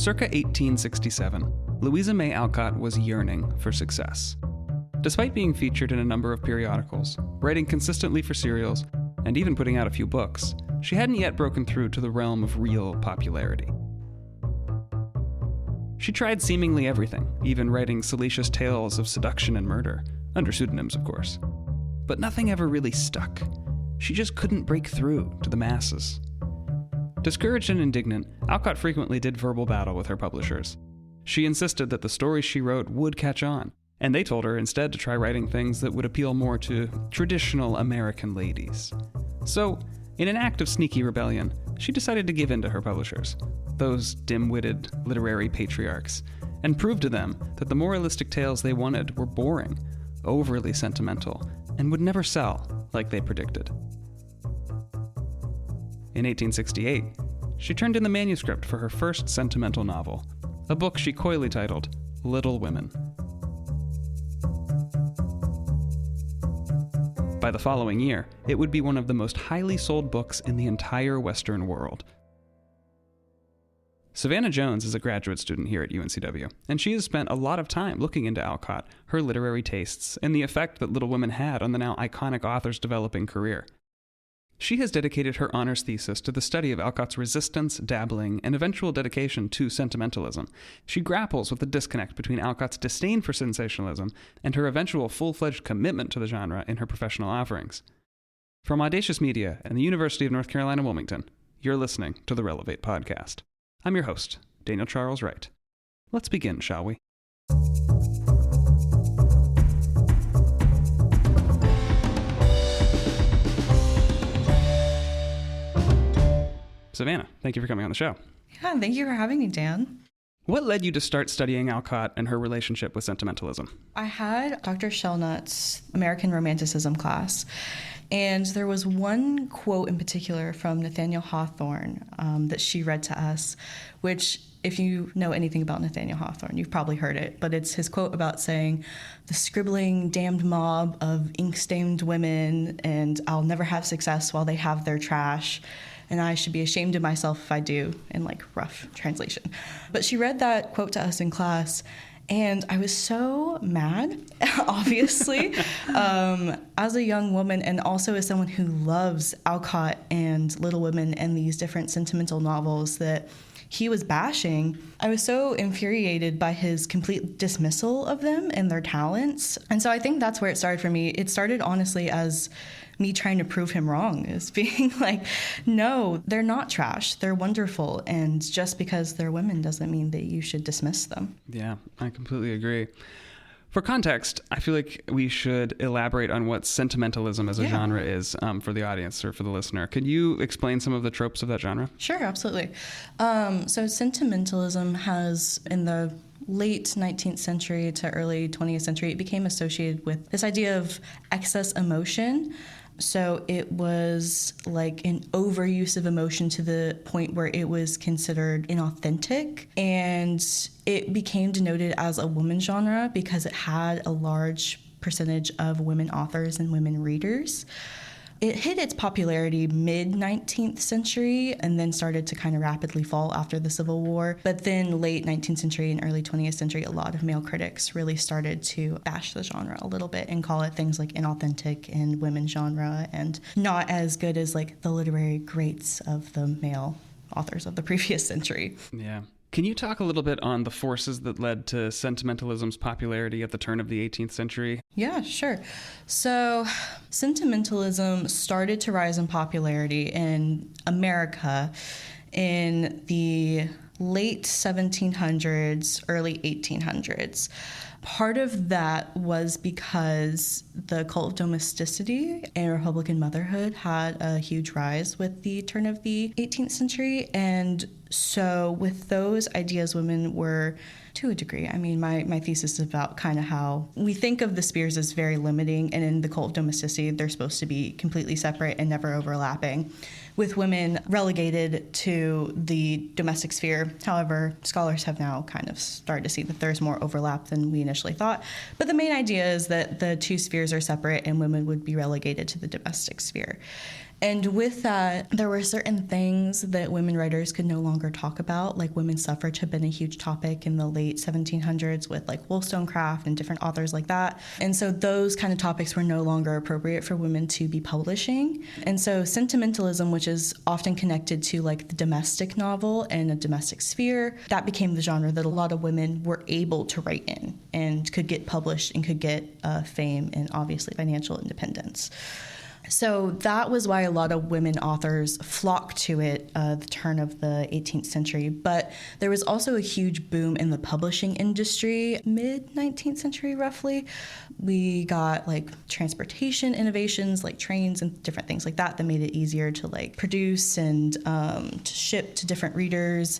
Circa 1867, Louisa May Alcott was yearning for success. Despite being featured in a number of periodicals, writing consistently for serials, and even putting out a few books, she hadn't yet broken through to the realm of real popularity. She tried seemingly everything, even writing salacious tales of seduction and murder, under pseudonyms, of course. But nothing ever really stuck. She just couldn't break through to the masses. Discouraged and indignant, Alcott frequently did verbal battle with her publishers. She insisted that the stories she wrote would catch on, and they told her instead to try writing things that would appeal more to traditional American ladies. So, in an act of sneaky rebellion, she decided to give in to her publishers, those dim-witted literary patriarchs, and prove to them that the moralistic tales they wanted were boring, overly sentimental, and would never sell like they predicted. In 1868, she turned in the manuscript for her first sentimental novel, a book she coyly titled Little Women. By the following year, it would be one of the most highly sold books in the entire Western world. Savannah Jones is a graduate student here at UNCW, and she has spent a lot of time looking into Alcott, her literary tastes, and the effect that Little Women had on the now iconic author's developing career. She has dedicated her honors thesis to the study of Alcott's resistance, dabbling, and eventual dedication to sentimentalism. She grapples with the disconnect between Alcott's disdain for sensationalism and her eventual full-fledged commitment to the genre in her professional offerings. From Audacious Media and the University of North Carolina, Wilmington, you're listening to the Relevate podcast. I'm your host, Daniel Charles Wright. Let's begin, shall we? Savannah, thank you for coming on the show. Yeah, thank you for having me, Dan. What led you to start studying Alcott and her relationship with sentimentalism? I had Dr. Shellnut's American Romanticism class, and there was one quote in particular from Nathaniel Hawthorne that she read to us, which, if you know anything about Nathaniel Hawthorne, you've probably heard it, but it's his quote about saying, "The scribbling, damned mob of ink-stained women, and I'll never have success while they have their trash. And I should be ashamed of myself if I do," in like rough translation. But she read that quote to us in class, and I was so mad, obviously, as a young woman and also as someone who loves Alcott and Little Women and these different sentimental novels that he was bashing. I was so infuriated by his complete dismissal of them and their talents. And so I think that's where it started for me. It started honestly as me trying to prove him wrong, as being like, no, they're not trash. They're wonderful. And just because they're women doesn't mean that you should dismiss them. Yeah, I completely agree. For context, I feel like we should elaborate on what sentimentalism as a genre is for the audience or for the listener. Could you explain some of the tropes of that genre? Sure, absolutely. So sentimentalism has, in the late 19th century to early 20th century, it became associated with this idea of excess emotion. So it was like an overuse of emotion to the point where it was considered inauthentic, and it became denoted as a woman genre because it had a large percentage of women authors and women readers. It hit its popularity mid-19th century and then started to kind of rapidly fall after the Civil War. But then late 19th century and early 20th century, a lot of male critics really started to bash the genre a little bit and call it things like inauthentic and women's genre and not as good as like the literary greats of the male authors of the previous century. Yeah. Can you talk a little bit on the forces that led to sentimentalism's popularity at the turn of the 18th century? Yeah, sure. So sentimentalism started to rise in popularity in America in the late 1700s, early 1800s. Part of that was because the cult of domesticity and Republican motherhood had a huge rise with the turn of the 18th century. And so with those ideas, women were, to a degree, I mean, my thesis is about kind of how we think of the spheres as very limiting, and in the cult of domesticity, they're supposed to be completely separate and never overlapping, with women relegated to the domestic sphere. However, scholars have now kind of started to see that there's more overlap than we initially thought. But the main idea is that the two spheres are separate and women would be relegated to the domestic sphere. And with that, there were certain things that women writers could no longer talk about, like women's suffrage had been a huge topic in the late 1700s with like Wollstonecraft and different authors like that. And so those kind of topics were no longer appropriate for women to be publishing. And so sentimentalism, which is often connected to like the domestic novel and a domestic sphere, that became the genre that a lot of women were able to write in and could get published and could get fame and obviously financial independence. So that was why a lot of women authors flocked to it the turn of the 18th century. But there was also a huge boom in the publishing industry, mid-19th century roughly. We got like transportation innovations like trains and different things like that made it easier to like produce and to ship to different readers.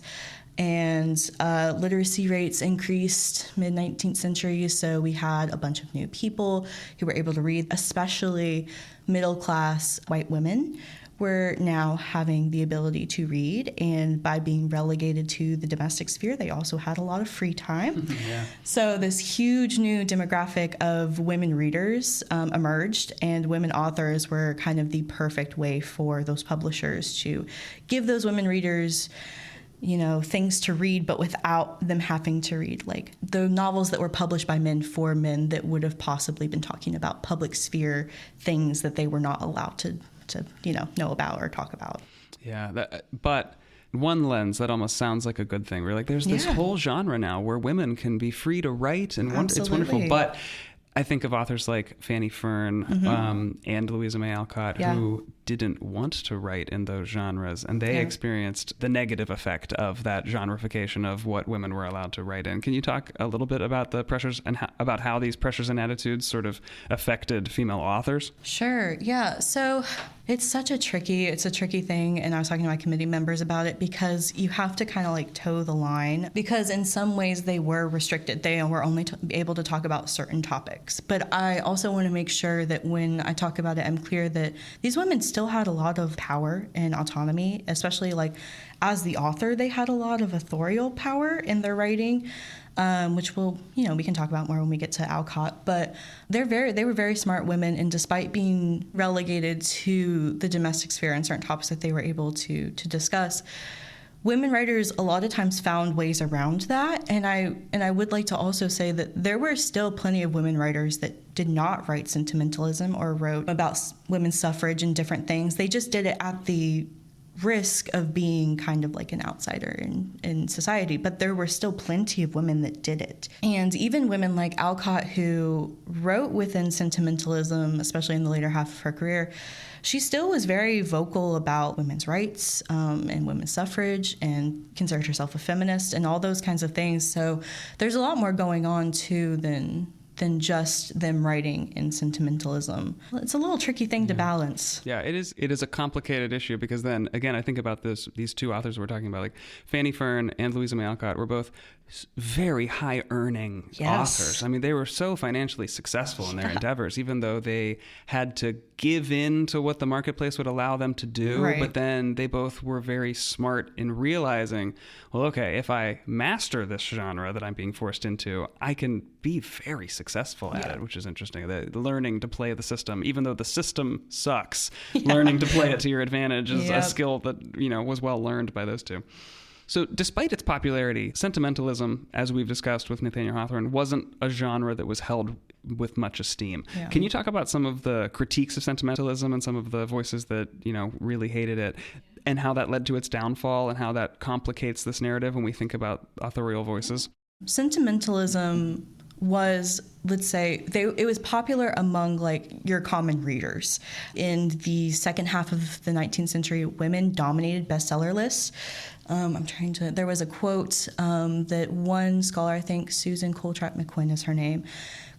And literacy rates increased mid-19th century, so we had a bunch of new people who were able to read, especially middle-class white women were now having the ability to read, and by being relegated to the domestic sphere, they also had a lot of free time. Yeah. So this huge new demographic of women readers emerged, and women authors were kind of the perfect way for those publishers to give those women readers things to read, but without them having to read like the novels that were published by men for men that would have possibly been talking about public sphere things that they were not allowed to know about or talk about. Yeah, but one lens that almost sounds like a good thing. We're like, there's this whole genre now where women can be free to write, and it's wonderful. But I think of authors like Fanny Fern and Louisa May Alcott who didn't want to write in those genres, and they experienced the negative effect of that genreification of what women were allowed to write in. Can you talk a little bit about the pressures and about how these pressures and attitudes sort of affected female authors? Sure. Yeah. So it's a tricky thing, and I was talking to my committee members about it because you have to kind of like toe the line, because in some ways they were restricted. They were only able to talk about certain topics. But I also want to make sure that when I talk about it, I'm clear that these women still had a lot of power and autonomy, especially like as the author, they had a lot of authorial power in their writing, which we can talk about more when we get to Alcott. But they were very smart women, and despite being relegated to the domestic sphere and certain topics that they were able to discuss, women writers a lot of times found ways around that. And I would like to also say that there were still plenty of women writers that did not write sentimentalism or wrote about women's suffrage and different things. They just did it at the risk of being kind of like an outsider in society. But there were still plenty of women that did it. And even women like Alcott, who wrote within sentimentalism, especially in the later half of her career, she still was very vocal about women's rights and women's suffrage, and considered herself a feminist and all those kinds of things. So there's a lot more going on too than just them writing in sentimentalism. It's a little tricky thing to balance. Yeah, it is a complicated issue, because then again I think about these two authors we're talking about, like Fanny Fern and Louisa May Alcott were both very high earning authors. I mean, they were so financially successful in their endeavors, even though they had to give in to what the marketplace would allow them to do. Right. But then they both were very smart in realizing, well, okay, if I master this genre that I'm being forced into, I can be very successful at it, which is interesting. Learning to play the system, even though the system sucks, learning to play it to your advantage is a skill that, was well learned by those two. So despite its popularity, sentimentalism, as we've discussed with Nathaniel Hawthorne, wasn't a genre that was held with much esteem. Yeah. Can you talk about some of the critiques of sentimentalism and some of the voices that, really hated it, and how that led to its downfall and how that complicates this narrative when we think about authorial voices? Sentimentalism was, let's say, it was popular among like your common readers. In the second half of the 19th century, women dominated bestseller lists. There was a quote that one scholar, I think Susan Coltrane McQuinn is her name,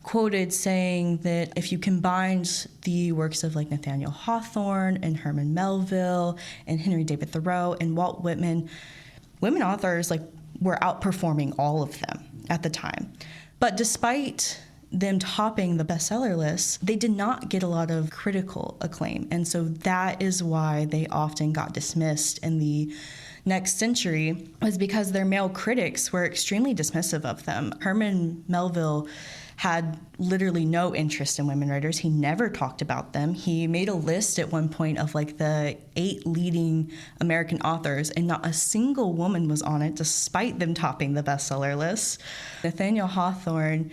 quoted saying that if you combined the works of like Nathaniel Hawthorne and Herman Melville and Henry David Thoreau and Walt Whitman, women authors like were outperforming all of them at the time. But despite them topping the bestseller list, they did not get a lot of critical acclaim. And so that is why they often got dismissed in the next century, was because their male critics were extremely dismissive of them. Herman Melville had literally no interest in women writers. He never talked about them. He made a list at one point of like the 8 leading American authors, and not a single woman was on it, despite them topping the bestseller list. Nathaniel Hawthorne,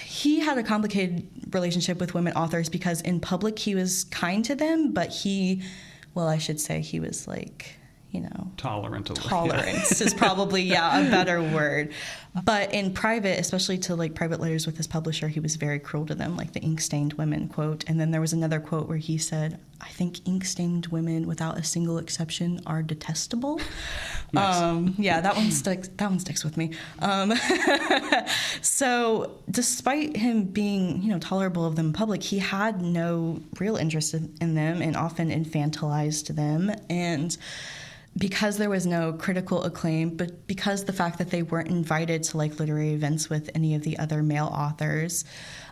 he had a complicated relationship with women authors because in public he was kind to them, but he was like, tolerant. Tolerance is probably, a better word. But in private, especially to like private letters with his publisher, he was very cruel to them, like the ink-stained women quote. And then there was another quote where he said, "I think ink-stained women, without a single exception, are detestable." Nice. That one sticks with me. So despite him being, tolerable of them in public, he had no real interest in them and often infantilized them. And because there was no critical acclaim, but because the fact that they weren't invited to like literary events with any of the other male authors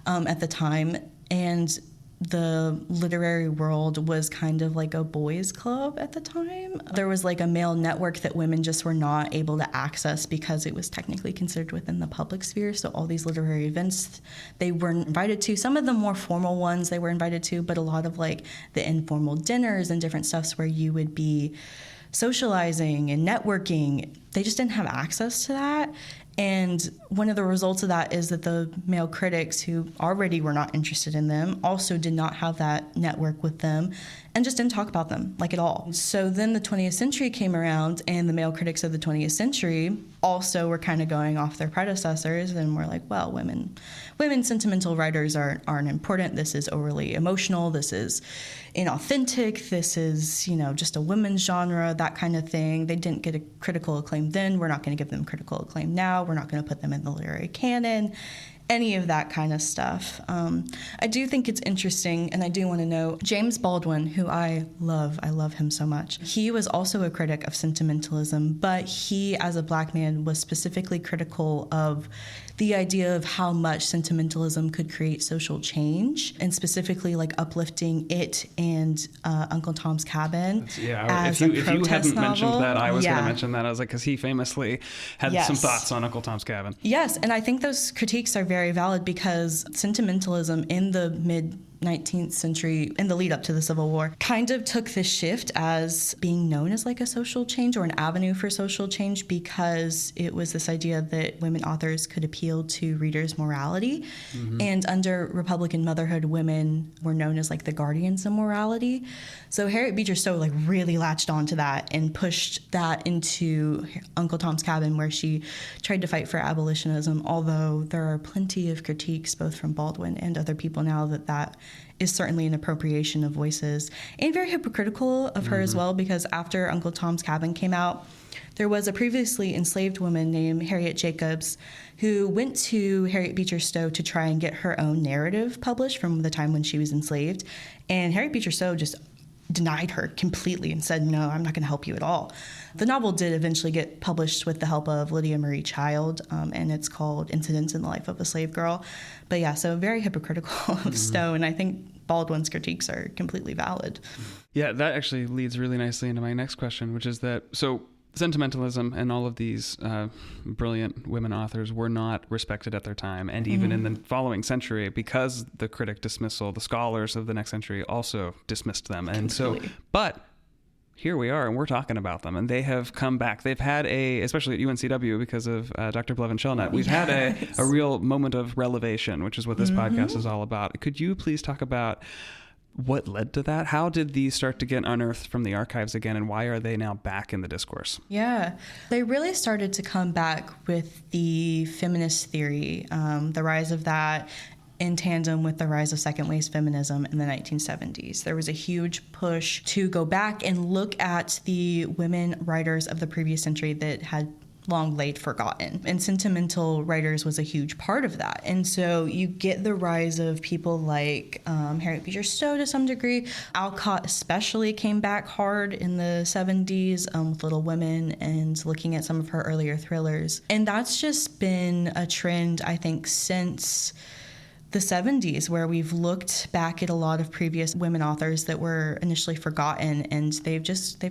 at the time, and the literary world was kind of like a boys' club at the time. There was like a male network that women just were not able to access because it was technically considered within the public sphere. So all these literary events they weren't invited to. Some of the more formal ones they were invited to, but a lot of like the informal dinners and different stuffs where you would be socializing and networking, they just didn't have access to that. And one of the results of that is that the male critics who already were not interested in them also did not have that network with them and just didn't talk about them like at all. So then the 20th century came around, and the male critics of the 20th century also were kind of going off their predecessors and were like, well, women sentimental writers aren't important. This is overly emotional. This is inauthentic. This is, just a women's genre, that kind of thing. They didn't get a critical acclaim then. We're not going to give them critical acclaim now. We're not going to put them in the literary canon. Any of that kind of stuff. I do think it's interesting, and I do want to know, James Baldwin, who I love him so much, he was also a critic of sentimentalism, but he, as a Black man, was specifically critical of the idea of how much sentimentalism could create social change, and specifically like uplifting it and Uncle Tom's Cabin. If you hadn't mentioned that, I was going to mention that. I was like, because he famously had some thoughts on Uncle Tom's Cabin. Yes, and I think those critiques are very valid because sentimentalism in the mid-19th century, in the lead up to the Civil War, kind of took this shift as being known as like a social change or an avenue for social change, because it was this idea that women authors could appeal to readers' morality. Mm-hmm. And under Republican motherhood, women were known as like the guardians of morality. So Harriet Beecher Stowe like really latched onto that and pushed that into Uncle Tom's Cabin, where she tried to fight for abolitionism, although there are plenty of critiques both from Baldwin and other people now that is certainly an appropriation of voices, and very hypocritical of her as well, because after Uncle Tom's Cabin came out, there was a previously enslaved woman named Harriet Jacobs who went to Harriet Beecher Stowe to try and get her own narrative published from the time when she was enslaved, and Harriet Beecher Stowe just denied her completely and said, no, I'm not going to help you at all. The novel did eventually get published with the help of Lydia Marie Child, and it's called Incidents in the Life of a Slave Girl. But yeah, so very hypocritical of Stowe, and I think Baldwin's critiques are completely valid. Yeah, that actually leads really nicely into my next question, which is that, so sentimentalism and all of these brilliant women authors were not respected at their time, and even in the following century, because the critic dismissal, the scholars of the next century also dismissed them. And so, but here we are, and we're talking about them, and they have come back. They've had especially at UNCW, because of Dr. Blevin Shelnut, we've had a real moment of relevation, which is what this podcast is all about. Could you please talk about what led to that? How did these start to get unearthed from the archives again, and why are they now back in the discourse? Yeah, they really started to come back with the feminist theory, the rise of that in tandem with the rise of second wave feminism in the 1970s. There was a huge push to go back and look at the women writers of the previous century that had long laid forgotten. And sentimental writers was a huge part of that. And so you get the rise of people like Harriet Beecher Stowe to some degree. Alcott especially came back hard in the 70s with Little Women and looking at some of her earlier thrillers. And that's just been a trend, I think, since the 70s, where we've looked back at a lot of previous women authors that were initially forgotten, and they've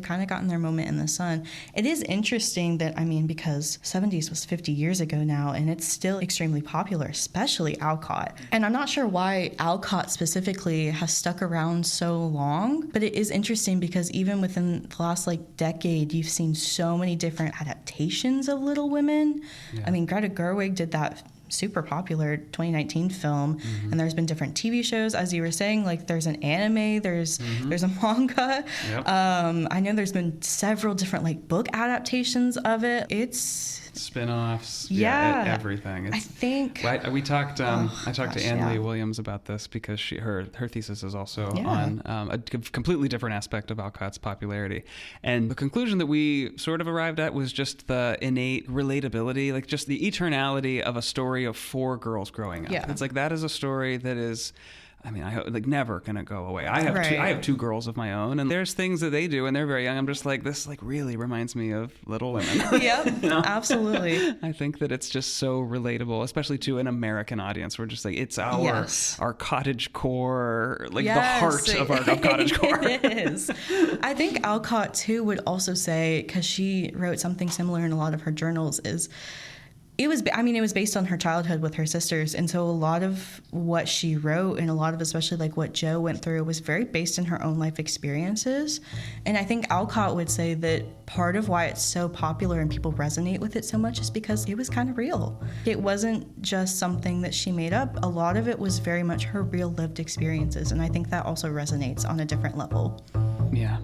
kind of gotten their moment in the sun. It is interesting that, because 70s was 50 years ago now, and it's still extremely popular, especially Alcott. And I'm not sure why Alcott specifically has stuck around so long, but it is interesting because even within the last decade, you've seen so many different adaptations of Little Women. Yeah. Greta Gerwig did that super popular 2019 film, and there's been different TV shows, as you were saying, there's an anime, there's a manga. Yep. I know there's been several different book adaptations of it. It's spin-offs, everything. I think we talked. I talked to Anne Lee Williams about this because her thesis is also on a completely different aspect of Alcott's popularity, and the conclusion that we sort of arrived at was just the innate relatability, just the eternality of a story of 4 girls growing up. It's that is a story that is, I hope never gonna go away. I have 2 girls of my own, and there's things that they do, and they're very young. I'm just this really reminds me of Little Women. Yep, absolutely. I think that it's just so relatable, especially to an American audience. We're just it's our cottage core, the heart of our cottage core. It is. I think Alcott too would also say, because she wrote something similar in a lot of her journals, it was based on her childhood with her sisters. And so a lot of what she wrote, and a lot of especially what Jo went through, was very based in her own life experiences. And I think Alcott would say that part of why it's so popular and people resonate with it so much is because it was kind of real. It wasn't just something that she made up. A lot of it was very much her real lived experiences. And I think that also resonates on a different level. Yeah.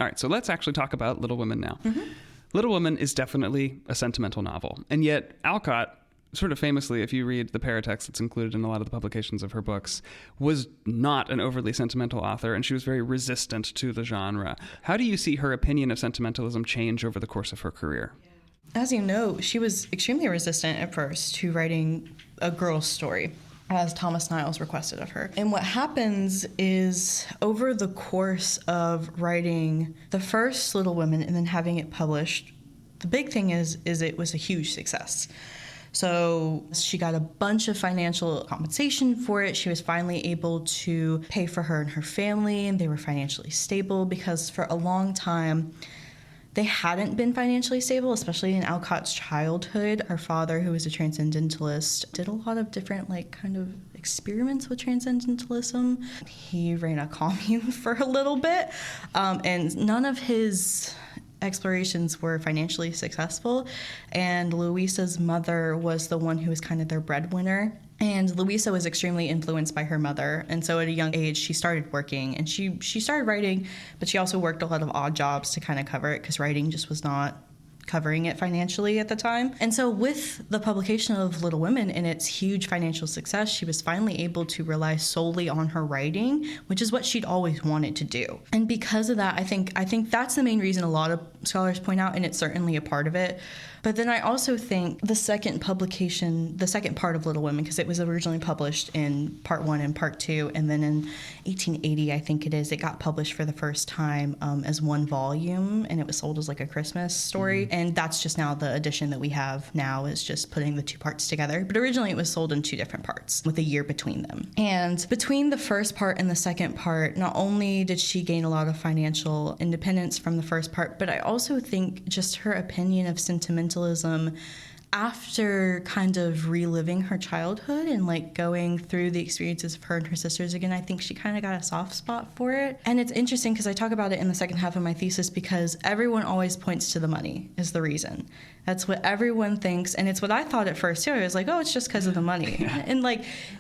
All right, so let's actually talk about Little Women now. Little Women is definitely a sentimental novel, and yet Alcott, sort of famously, if you read the paratext that's included in a lot of the publications of her books, was not an overly sentimental author, and she was very resistant to the genre. How do you see her opinion of sentimentalism change over the course of her career? As you know, she was extremely resistant at first to writing a girl's story, as Thomas Niles requested of her. And what happens is, over the course of writing the first Little Women and then having it published, the big thing is it was a huge success. So she got a bunch of financial compensation for it. She was finally able to pay for her and her family, and they were financially stable, because for a long time they hadn't been financially stable, especially in Alcott's childhood. Her father, who was a transcendentalist, did a lot of different kind of experiments with transcendentalism. He ran a commune for a little bit, and none of his explorations were financially successful. And Louisa's mother was the one who was kind of their breadwinner. And Louisa was extremely influenced by her mother. And so at a young age, she started working, and she started writing, but she also worked a lot of odd jobs to kind of cover it, because writing just was not covering it financially at the time. And so with the publication of Little Women and its huge financial success, she was finally able to rely solely on her writing, which is what she'd always wanted to do. And because of that, I think that's the main reason a lot of scholars point out, and it's certainly a part of it. But then I also think the second publication, the second part of Little Women, because it was originally published in part 1 and part 2, and then in 1880, I think it is, it got published for the first time as one volume, and it was sold as a Christmas story. And that's just now the edition that we have now, is just putting the 2 parts together. But originally it was sold in 2 different parts with a year between them. And between the first part and the second part, not only did she gain a lot of financial independence from the first part, but I also think just her opinion of sentimentalism after kind of reliving her childhood and going through the experiences of her and her sisters again, I think she kind of got a soft spot for it. And it's interesting because I talk about it in the second half of my thesis, because everyone always points to the money as the reason. That's what everyone thinks, and it's what I thought at first too. I was like, oh, it's just because of the money. Yeah. And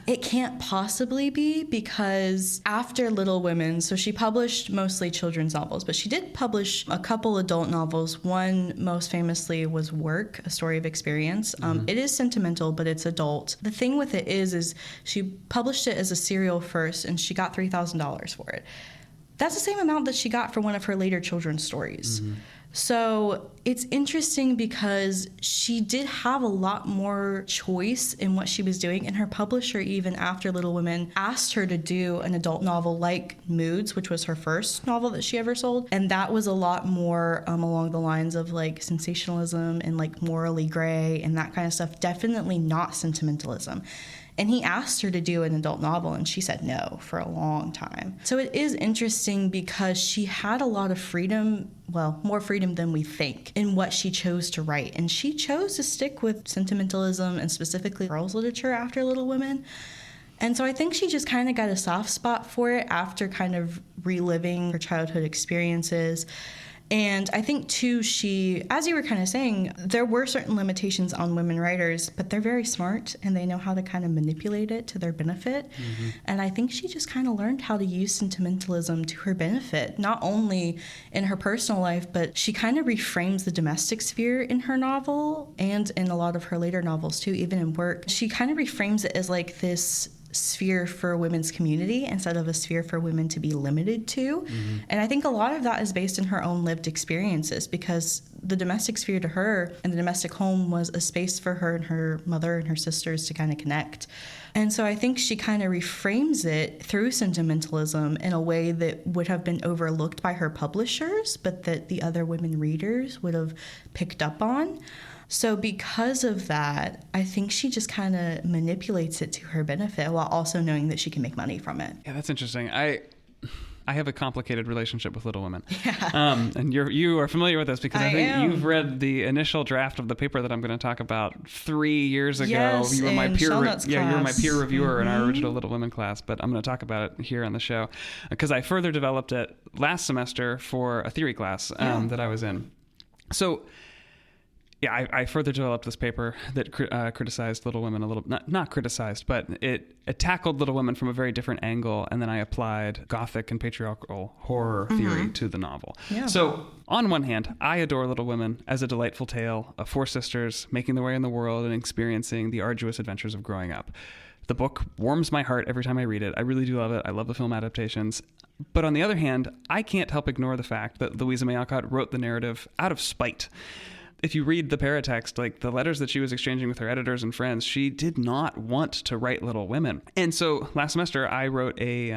it can't possibly be, because after Little Women, so she published mostly children's novels, but she did publish a couple adult novels. One most famously was Work, A Story of Experience. It is sentimental, but it's adult. The thing with it is she published it as a serial first, and she got $3,000 for it. That's the same amount that she got for one of her later children's stories. So it's interesting because she did have a lot more choice in what she was doing, and her publisher, even after Little Women, asked her to do an adult novel like Moods, which was her first novel that she ever sold, and that was a lot more along the lines of like sensationalism and like morally gray and that kind of stuff, definitely not sentimentalism. And he asked her to do an adult novel, and she said no for a long time. So it is interesting because she had a lot of freedom, well, more freedom than we think, in what she chose to write. And she chose to stick with sentimentalism and specifically girls' literature after Little Women. And so I think she just kind of got a soft spot for it after kind of reliving her childhood experiences. And I think, too, she, as you were kind of saying, there were certain limitations on women writers, but they're very smart and they know how to kind of manipulate it to their benefit. And I think she just kind of learned how to use sentimentalism to her benefit, not only in her personal life, but she kind of reframes the domestic sphere in her novel and in a lot of her later novels, too, even in work. She kind of reframes it as like this sphere for women's community instead of a sphere for women to be limited to. And I think a lot of that is based in her own lived experiences, because the domestic sphere to her and the domestic home was a space for her and her mother and her sisters to kind of connect. And so I think she kind of reframes it through sentimentalism in a way that would have been overlooked by her publishers, but that the other women readers would have picked up on. So because of that, I think she just kind of manipulates it to her benefit while also knowing that she can make money from it. Yeah, that's interesting. I have a complicated relationship with Little Women. Yeah. And you are familiar with this because I think am. you've read the initial draft of the paper that I'm going to talk about 3 years ago. Yes, You were my in peer Shellnut's you were my class. peer reviewer in our original Little Women class, but I'm going to talk about it here on the show because I further developed it last semester for a theory class that I was in. So yeah, I further developed this paper that criticized Little Women a little, not criticized, but it tackled Little Women from a very different angle, and then I applied Gothic and patriarchal horror theory to the novel. Yeah. So on one hand, I adore Little Women as a delightful tale of 4 sisters making their way in the world and experiencing the arduous adventures of growing up. The book warms my heart every time I read it. I really do love it. I love the film adaptations. But on the other hand, I can't help ignore the fact that Louisa May Alcott wrote the narrative out of spite. If you read the paratext, like the letters that she was exchanging with her editors and friends, she did not want to write Little Women. And so last semester, I wrote a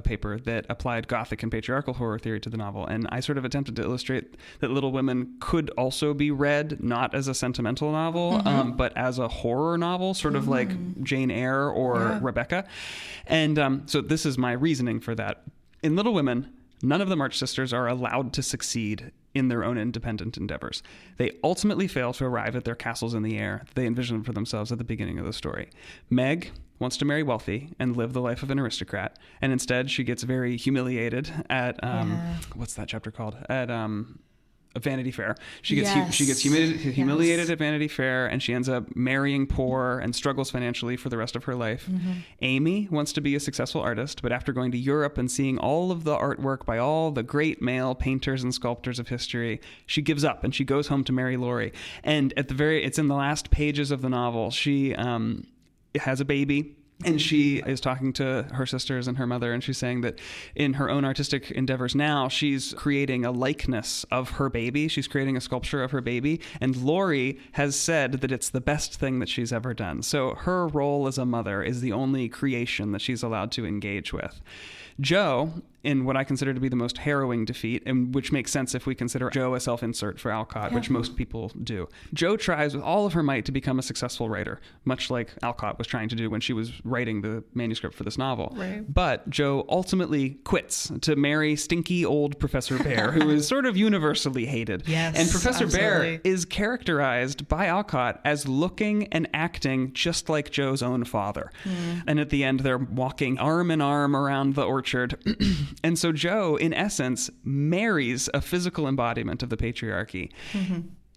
paper that applied Gothic and patriarchal horror theory to the novel. And I sort of attempted to illustrate that Little Women could also be read not as a sentimental novel, but as a horror novel, sort of like Jane Eyre or Rebecca. And so this is my reasoning for that. In Little Women, none of the March sisters are allowed to succeed in their own independent endeavors. They ultimately fail to arrive at their castles in the air that they envisioned for themselves at the beginning of the story. Meg wants to marry wealthy and live the life of an aristocrat, and instead she gets very humiliated at what's that chapter called? At Vanity Fair. She gets humiliated at Vanity Fair, and she ends up marrying poor and struggles financially for the rest of her life. Amy wants to be a successful artist, but after going to Europe and seeing all of the artwork by all the great male painters and sculptors of history, she gives up and she goes home to marry Laurie. And it's in the last pages of the novel. She has a baby. And she is talking to her sisters and her mother, and she's saying that in her own artistic endeavors now, she's creating a likeness of her baby. She's creating a sculpture of her baby. And Laurie has said that it's the best thing that she's ever done. So her role as a mother is the only creation that she's allowed to engage with. Jo, in what I consider to be the most harrowing defeat, and which makes sense if we consider Jo a self-insert for Alcott, which most people do. Jo tries with all of her might to become a successful writer, much like Alcott was trying to do when she was writing the manuscript for this novel. Right. But Jo ultimately quits to marry stinky old Professor Bear, who is sort of universally hated. Yes, and Professor absolutely. Bear is characterized by Alcott as looking and acting just like Jo's own father. And at the end, they're walking arm in arm around the orchard. And so Jo, in essence, marries a physical embodiment of the patriarchy.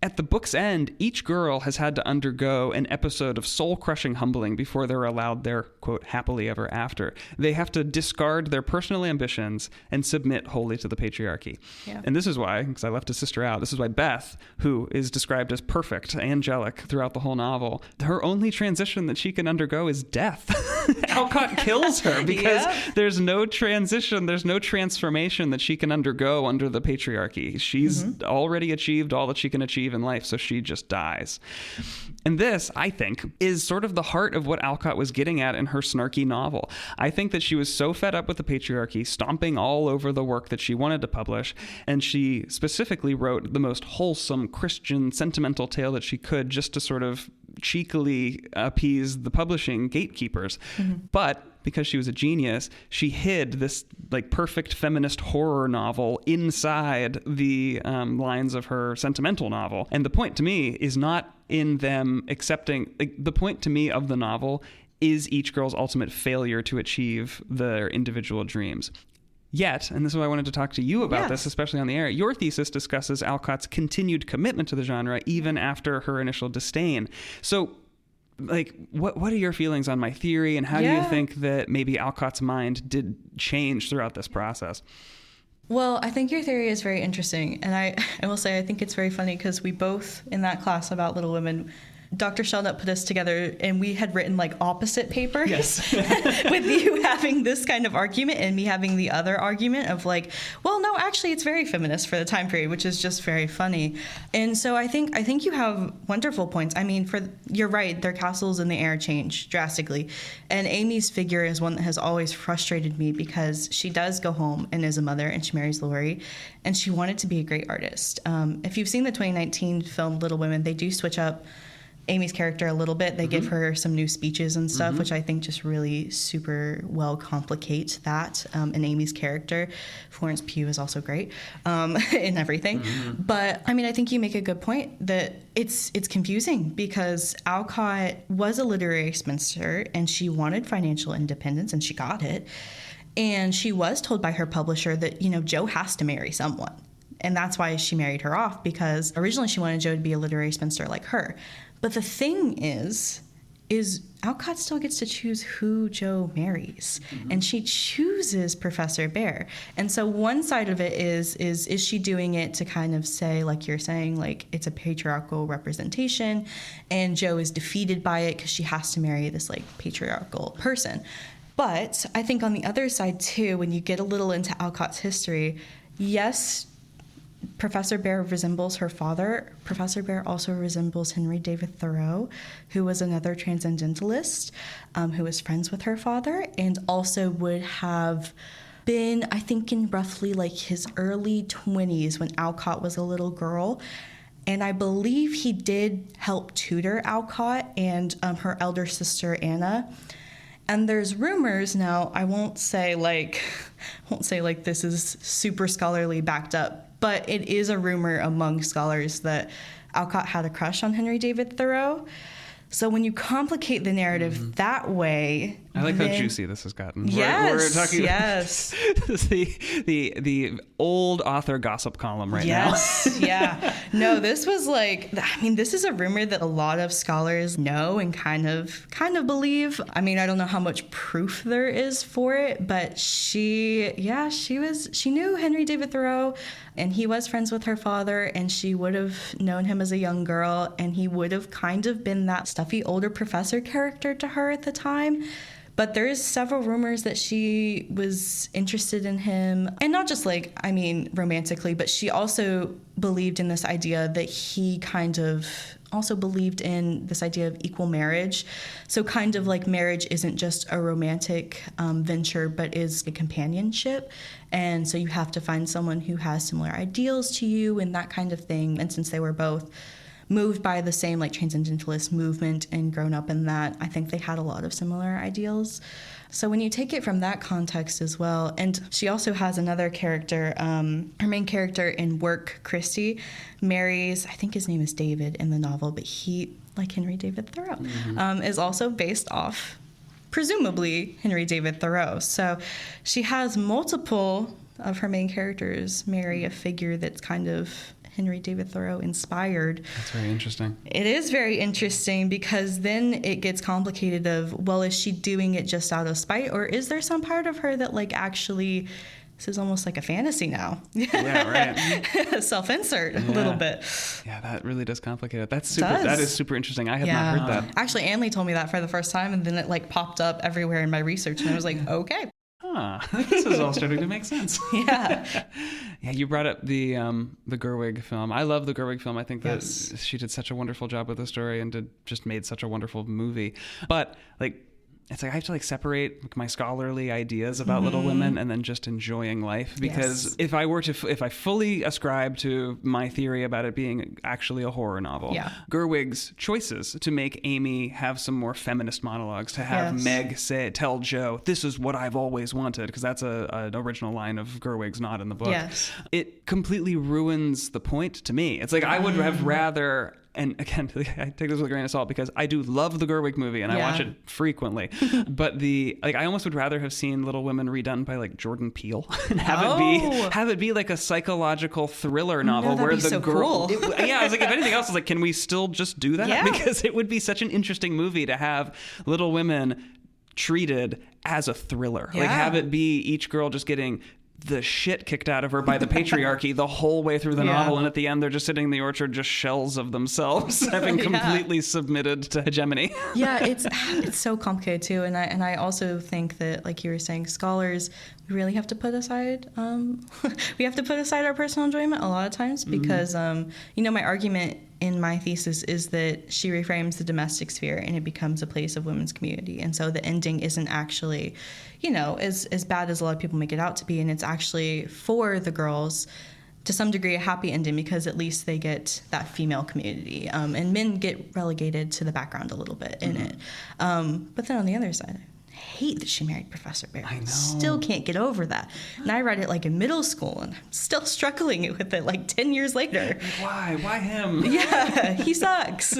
at the book's end, each girl has had to undergo an episode of soul-crushing humbling before they're allowed their, quote, happily ever after. They have to discard their personal ambitions and submit wholly to the patriarchy. Yeah. And this is why, because I left his sister out, this is why Beth, who is described as perfect, angelic throughout the whole novel, her only transition that she can undergo is death. Alcott kills her because there's no transition, there's no transformation that she can undergo under the patriarchy. She's already achieved all that she can achieve in life, so she just dies. And this, I think, is sort of the heart of what Alcott was getting at in her snarky novel. I think that she was so fed up with the patriarchy, stomping all over the work that she wanted to publish, and she specifically wrote the most wholesome Christian sentimental tale that she could, just to sort of cheekily appease the publishing gatekeepers. But because she was a genius, she hid this like perfect feminist horror novel inside the lines of her sentimental novel. And the point to me is not in them accepting, like, the point to me of the novel is each girl's ultimate failure to achieve their individual dreams. Yet, and this is why I wanted to talk to you about this, especially on the air, your thesis discusses Alcott's continued commitment to the genre even after her initial disdain. So, like, what are your feelings on my theory, and how do you think that maybe Alcott's mind did change throughout this process? Well, I think your theory is very interesting. And I will say, I think it's very funny because we both, in that class about Little Women, Dr. Shelnut put us together and we had written like opposite papers with you having this kind of argument and me having the other argument of like, well, no, actually it's very feminist for the time period, which is just very funny. And so I think you have wonderful points. I mean, you're right, their castles in the air change drastically. And Amy's figure is one that has always frustrated me because she does go home and is a mother and she marries Laurie and she wanted to be a great artist. If you've seen the 2019 film Little Women, they do switch up Amy's character a little bit. They give her some new speeches and stuff, which I think just really super well complicate that in Amy's character. Florence Pugh is also great in everything. But I mean, I think you make a good point that it's confusing because Alcott was a literary spinster and she wanted financial independence and she got it. And she was told by her publisher that, you know, Jo has to marry someone. And that's why she married her off, because originally she wanted Jo to be a literary spinster like her. But the thing is Alcott still gets to choose who Jo marries. And she chooses Professor Bear. And so one side of it is she doing it to kind of say, like you're saying, like it's a patriarchal representation and Jo is defeated by it because she has to marry this like patriarchal person. But I think on the other side too, when you get a little into Alcott's history, yes, Professor Bear resembles her father. Professor Bear also resembles Henry David Thoreau, who was another transcendentalist who was friends with her father and also would have been, I think, in roughly like his early 20s when Alcott was a little girl. And I believe he did help tutor Alcott and her elder sister, Anna. And there's rumors now, I won't say like this is super scholarly backed up, but it is a rumor among scholars that Alcott had a crush on Henry David Thoreau. So when you complicate the narrative that way, I like how juicy this has gotten. Yes, we're talking yes. the old author gossip column right now. Yes, yeah. No, this was like, I mean, this is a rumor that a lot of scholars know and kind of believe. I mean, I don't know how much proof there is for it, but she knew Henry David Thoreau, and he was friends with her father, and she would have known him as a young girl, and he would have kind of been that stuffy older professor character to her at the time. But there is several rumors that she was interested in him, and not just like, I mean, romantically, but she also believed in this idea that he kind of also believed in this idea of equal marriage. So kind of like marriage isn't just a romantic venture, but is a companionship. And so you have to find someone who has similar ideals to you and that kind of thing. And since they were both moved by the same like transcendentalist movement and grown up in that, I think they had a lot of similar ideals. So when you take it from that context as well, and she also has another character, her main character in Work, Christie, marries, I think his name is David in the novel, but he, like Henry David Thoreau, is also based off, presumably, Henry David Thoreau. So she has multiple of her main characters marry a figure that's kind of Henry David Thoreau inspired. That's very interesting. It is very interesting because then it gets complicated of, well, is she doing it just out of spite, or is there some part of her that like actually, this is almost like a fantasy now. Yeah, right. Self-insert a little bit. Yeah, that really does complicate it. That is super interesting. I had not heard that. Actually, Anne Lee told me that for the first time, and then it like popped up everywhere in my research, and I was like, okay. This is all starting to make sense. Yeah. Yeah, you brought up the Gerwig film. I love the Gerwig film. I think that she did such a wonderful job with the story and just made such a wonderful movie. But like, it's like I have to like separate my scholarly ideas about Little Women and then just enjoying life, because if I fully ascribe to my theory about it being actually a horror novel, Gerwig's choices to make Amy have some more feminist monologues, to have Meg tell Jo, this is what I've always wanted, because that's an original line of Gerwig's, not in the book. It completely ruins the point to me. It's like I would have rather. And again, I take this with a grain of salt because I do love the Gerwig movie and I watch it frequently. But I almost would rather have seen Little Women redone by like Jordan Peele and have it be like a psychological thriller novel where the girl. Cool. I was like, if anything else, I was like, can we still just do that? Yeah. Because it would be such an interesting movie to have Little Women treated as a thriller. Yeah. Like have it be each girl just getting the shit kicked out of her by the patriarchy the whole way through the novel, and at the end they're just sitting in the orchard just shells of themselves having completely submitted to hegemony. It's so complicated too, and I also think that, like you were saying, scholars, we really have to put aside our personal enjoyment a lot of times, because my argument in my thesis is that she reframes the domestic sphere and it becomes a place of women's community. And so the ending isn't actually, as bad as a lot of people make it out to be. And it's actually, for the girls, to some degree, a happy ending, because at least they get that female community. And men get relegated to the background a little bit in it. But then on the other side, I hate that she married Professor Barry. I know. Still can't get over that. And I read it like in middle school, and I'm still struggling with it like 10 years later. Why? Why him? Yeah, he sucks.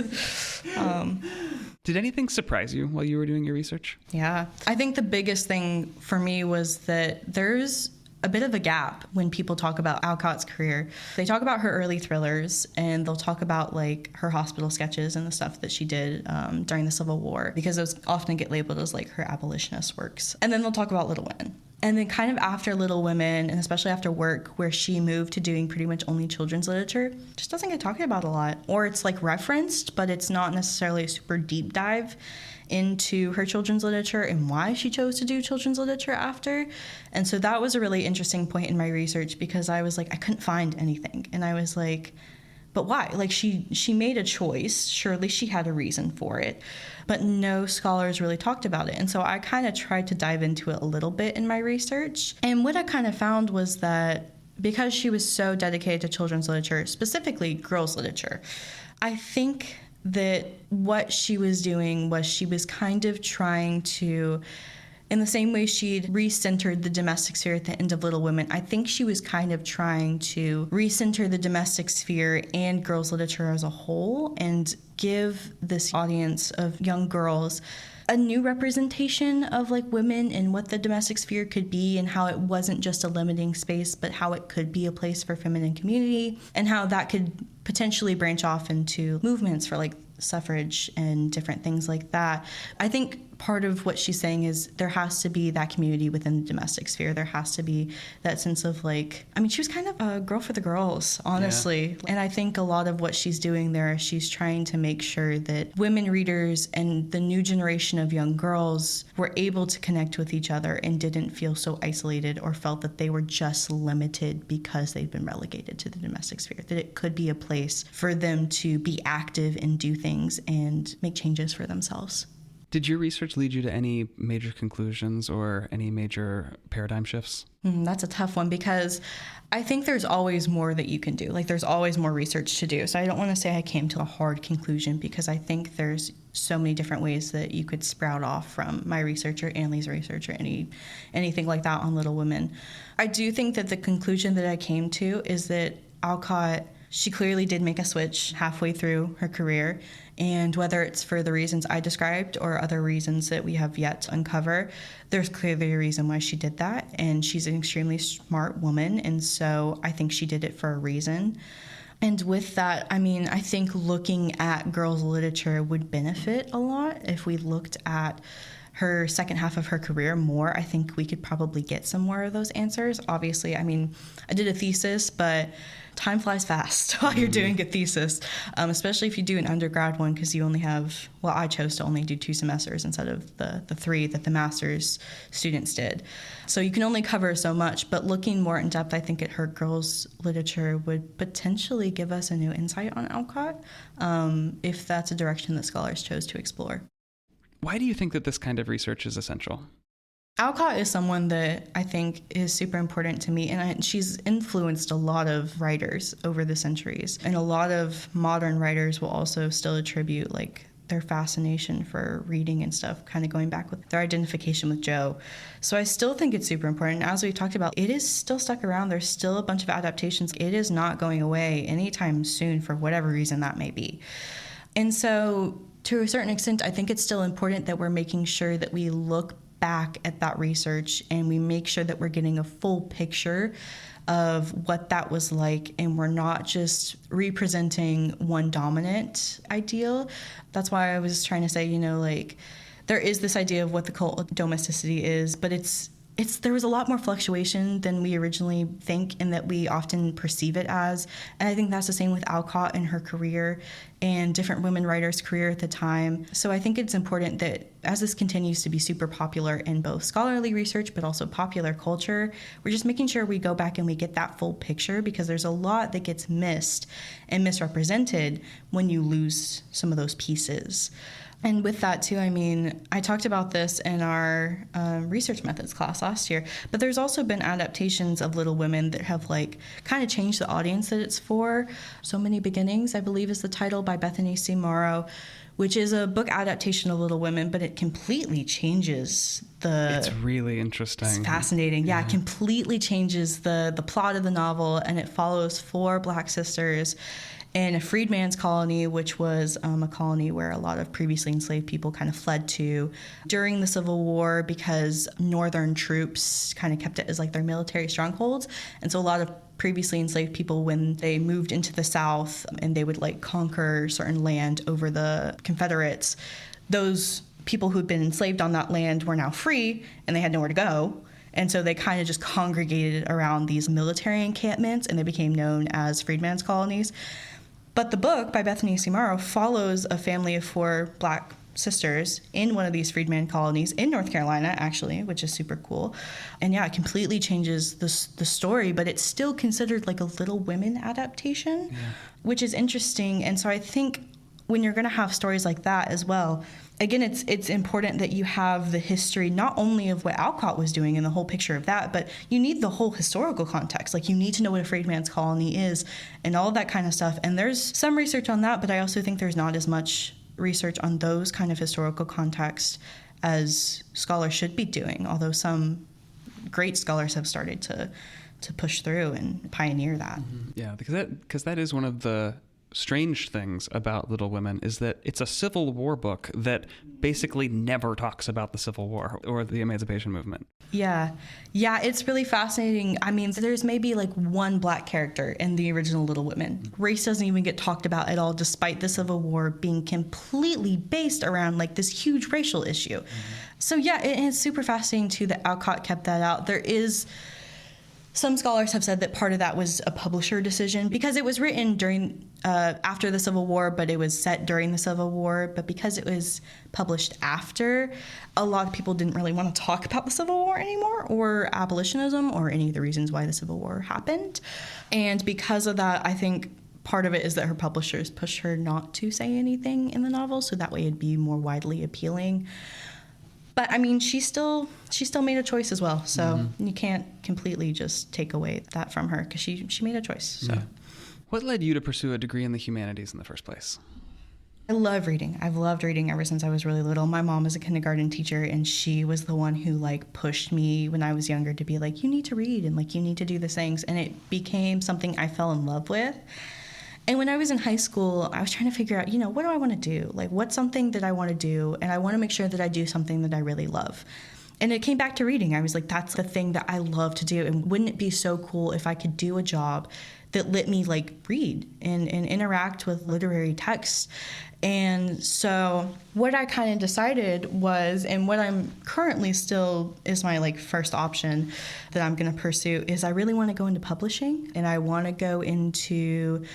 Did anything surprise you while you were doing your research? Yeah. I think the biggest thing for me was that there's a bit of a gap when people talk about Alcott's career. They talk about her early thrillers, and they'll talk about like her hospital sketches and the stuff that she did during the Civil War, because those often get labeled as like her abolitionist works. And then they'll talk about Little Women. And then kind of after Little Women, and especially after Work, where she moved to doing pretty much only children's literature, just doesn't get talked about a lot. Or it's like referenced, but it's not necessarily a super deep dive into her children's literature and why she chose to do children's literature after. And so that was a really interesting point in my research, because I was like, I couldn't find anything. And I was like, but why? Like she made a choice. Surely she had a reason for it. But no scholars really talked about it. And so I kind of tried to dive into it a little bit in my research. And what I kind of found was that because she was so dedicated to children's literature, specifically girls' literature, I think that what she was doing was she was kind of trying to, in the same way she'd recentered the domestic sphere at the end of Little Women, I think she was kind of trying to recenter the domestic sphere and girls' literature as a whole, and give this audience of young girls a new representation of like women and what the domestic sphere could be, and how it wasn't just a limiting space, but how it could be a place for feminine community, and how that could potentially branch off into movements for like suffrage and different things like that. I think part of what she's saying is there has to be that community within the domestic sphere. There has to be that sense of like, I mean, she was kind of a girl for the girls, honestly. Yeah. And I think a lot of what she's doing there, she's trying to make sure that women readers and the new generation of young girls were able to connect with each other and didn't feel so isolated or felt that they were just limited because they'd been relegated to the domestic sphere, that it could be a place for them to be active and do things and make changes for themselves. Did your research lead you to any major conclusions or any major paradigm shifts? That's a tough one, because I think there's always more that you can do. Like, there's always more research to do. So I don't want to say I came to a hard conclusion, because I think there's so many different ways that you could sprout off from my research or Anne Lee's research or anything like that on Little Women. I do think that the conclusion that I came to is that Alcott, she clearly did make a switch halfway through her career, and whether it's for the reasons I described or other reasons that we have yet to uncover, there's clearly a reason why she did that, and she's an extremely smart woman, and so I think she did it for a reason. And with that, I mean, I think looking at girls' literature would benefit a lot. If we looked at her second half of her career more, I think we could probably get some more of those answers. Obviously, I mean, I did a thesis, but time flies fast while you're doing a thesis, especially if you do an undergrad one, because you only have, well, I chose to only do 2 semesters instead of the 3 that the master's students did. So you can only cover so much, but looking more in depth, I think at her girls' literature would potentially give us a new insight on Alcott, if that's a direction that scholars chose to explore. Why do you think that this kind of research is essential? Alcott is someone that I think is super important to me, and she's influenced a lot of writers over the centuries. And a lot of modern writers will also still attribute like their fascination for reading and stuff, kind of going back with their identification with Jo. So I still think it's super important. As we talked about, it is still stuck around. There's still a bunch of adaptations. It is not going away anytime soon for whatever reason that may be. And so to a certain extent, I think it's still important that we're making sure that we look back at that research and we make sure that we're getting a full picture of what that was like, and we're not just representing one dominant ideal. That's why I was trying to say, you know, like, there is this idea of what the cult of domesticity is, but there was a lot more fluctuation than we originally think and that we often perceive it as. And I think that's the same with Alcott and her career and different women writers' career at the time. So I think it's important that as this continues to be super popular in both scholarly research but also popular culture, we're just making sure we go back and we get that full picture, because there's a lot that gets missed and misrepresented when you lose some of those pieces. And with that, too, I mean, I talked about this in our research methods class last year, but there's also been adaptations of Little Women that have, like, kind of changed the audience that it's for. So Many Beginnings, I believe, is the title, by Bethany C. Morrow, which is a book adaptation of Little Women, but it completely changes the... It's really interesting. It's fascinating. Yeah, it completely changes the plot of the novel, and it follows 4 Black sisters in a freedman's colony, which was a colony where a lot of previously enslaved people kind of fled to during the Civil War, because Northern troops kind of kept it as like their military strongholds. And so a lot of previously enslaved people, when they moved into the South and they would like conquer certain land over the Confederates, those people who'd been enslaved on that land were now free and they had nowhere to go. And so they kind of just congregated around these military encampments, and they became known as freedman's colonies. But the book by Bethany C. Morrow follows a family of 4 Black sisters in one of these freedman colonies in North Carolina, actually, which is super cool. And yeah, it completely changes the story, but it's still considered like a Little Women adaptation, which is interesting. And so I think when you're going to have stories like that as well, again, it's important that you have the history not only of what Alcott was doing and the whole picture of that, but you need the whole historical context. Like, you need to know what a freedman's colony is and all of that kind of stuff. And there's some research on that, but I also think there's not as much research on those kind of historical contexts as scholars should be doing, although some great scholars have started to push through and pioneer that. Yeah, because that is one of the strange things about Little Women, is that it's a Civil War book that basically never talks about the Civil War or the Emancipation Movement. Yeah, it's really fascinating. I mean, there's maybe like one Black character in the original Little Women. Race doesn't even get talked about at all, despite the Civil War being completely based around like this huge racial issue. So yeah, it's super fascinating too that Alcott kept that out. There is... Some scholars have said that part of that was a publisher decision, because it was written during after the Civil War, but it was set during the Civil War. But because it was published after, a lot of people didn't really want to talk about the Civil War anymore, or abolitionism, or any of the reasons why the Civil War happened. And because of that, I think part of it is that her publishers pushed her not to say anything in the novel, so that way it'd be more widely appealing. But I mean, she still made a choice as well. So you can't completely just take away that from her, because she made a choice. So, what led you to pursue a degree in the humanities in the first place? I love reading. I've loved reading ever since I was really little. My mom is a kindergarten teacher, and she was the one who like pushed me when I was younger to be like, you need to read and like you need to do these things. And it became something I fell in love with. And when I was in high school, I was trying to figure out, what do I want to do? Like, what's something that I want to do? And I want to make sure that I do something that I really love. And it came back to reading. I was like, that's the thing that I love to do. And wouldn't it be so cool if I could do a job that let me like read and interact with literary text. And so what I kind of decided was, and what I'm currently still is my like first option that I'm going to pursue, is I really want to go into publishing, and I want to go into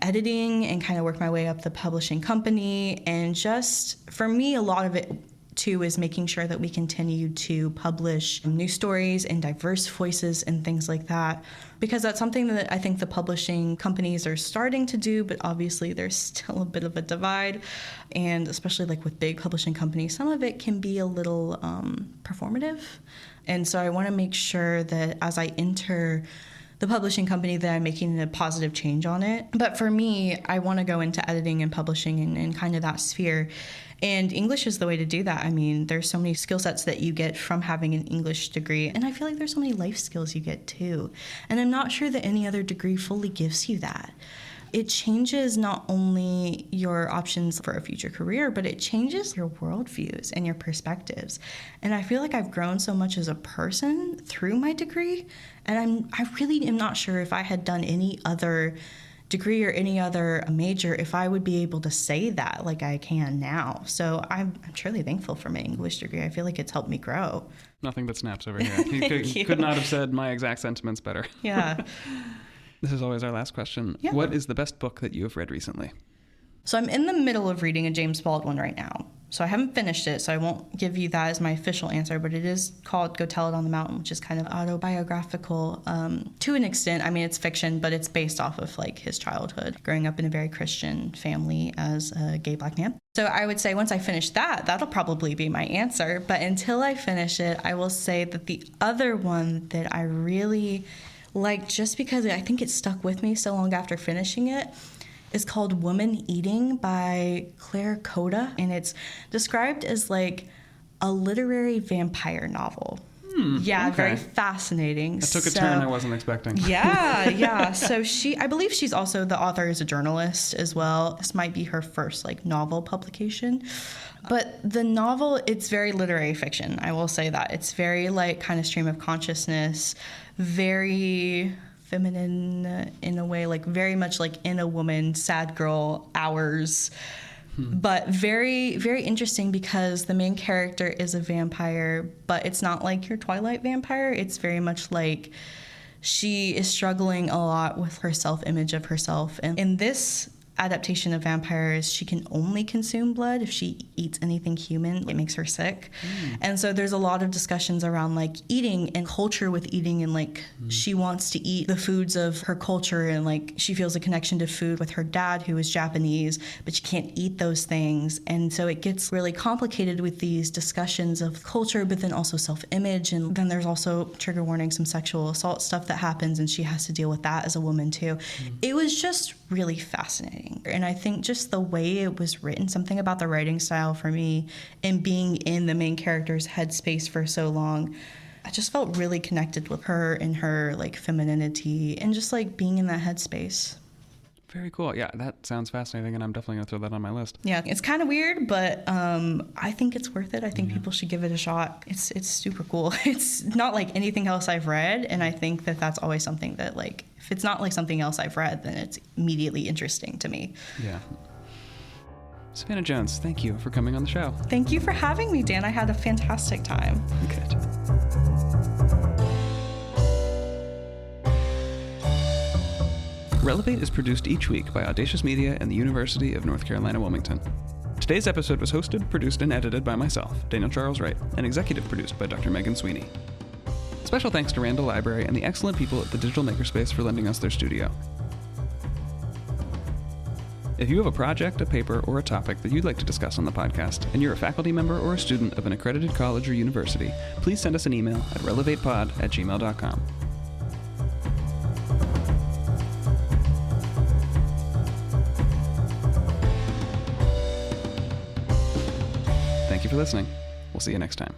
editing and kind of work my way up the publishing company. And just for me, a lot of it too is making sure that we continue to publish new stories and diverse voices and things like that, because that's something that I think the publishing companies are starting to do, but obviously there's still a bit of a divide. And especially like with big publishing companies, some of it can be a little performative. And so I want to make sure that as I enter the publishing company that I'm making a positive change on it. But for me, I want to go into editing and publishing and kind of that sphere. And English is the way to do that. I mean, there's so many skill sets that you get from having an English degree. And I feel like there's so many life skills you get too. And I'm not sure that any other degree fully gives you that. It changes not only your options for a future career, but it changes your worldviews and your perspectives. And I feel like I've grown so much as a person through my degree. And I really am not sure if I had done any other degree or any other major, if I would be able to say that like I can now. So I'm truly thankful for my English degree. I feel like it's helped me grow. Nothing but snaps over here. You could not have said my exact sentiments better. Yeah. This is always our last question. Yeah. What is the best book that you have read recently? So I'm in the middle of reading a James Baldwin right now. So I haven't finished it, so I won't give you that as my official answer, but it is called Go Tell It on the Mountain, which is kind of autobiographical to an extent. I mean, it's fiction, but it's based off of like his childhood, growing up in a very Christian family as a gay Black man. So I would say once I finish that, that'll probably be my answer. But until I finish it, I will say that the other one that I really like, just because I think it stuck with me so long after finishing it, is called Woman Eating by Claire Coda, and it's described as like a literary vampire novel. Yeah, okay. Very fascinating. That took a turn I wasn't expecting. Yeah. So I believe she's also the author is a journalist as well. This might be her first like novel publication. But the novel, it's very literary fiction. I will say that. It's very like kind of stream of consciousness, very feminine in a way, like very much like in a woman, sad girl hours. But very, very interesting because the main character is a vampire, but it's not like your Twilight vampire. It's very much like she is struggling a lot with her self-image of herself. And in this adaptation of vampires, she can only consume blood. If she eats anything human, it makes her sick. And so there's a lot of discussions around like eating and culture with eating, and like she wants to eat the foods of her culture, and like she feels a connection to food with her dad who is Japanese, but she can't eat those things. And so it gets really complicated with these discussions of culture, but then also self-image. And then there's also, trigger warning, some sexual assault stuff that happens, and she has to deal with that as a woman too. It was just really fascinating. And I think just the way it was written, something about the writing style for me, and being in the main character's headspace for so long, I just felt really connected with her and her like femininity and just like being in that headspace. Very cool. Yeah, that sounds fascinating, and I'm definitely going to throw that on my list. Yeah, it's kind of weird, but I think it's worth it. I think people should give it a shot. It's super cool. It's not like anything else I've read, and I think that that's always something that, like, if it's not like something else I've read, then it's immediately interesting to me. Yeah. Savannah Jones, thank you for coming on the show. Thank you for having me, Dan. I had a fantastic time. Good. Relevate is produced each week by Audacious Media and the University of North Carolina, Wilmington. Today's episode was hosted, produced, and edited by myself, Daniel Charles Wright, and executive produced by Dr. Megan Sweeney. Special thanks to Randall Library and the excellent people at the Digital Makerspace for lending us their studio. If you have a project, a paper, or a topic that you'd like to discuss on the podcast, and you're a faculty member or a student of an accredited college or university, please send us an email at relevatepod@gmail.com. Thank you for listening. We'll see you next time.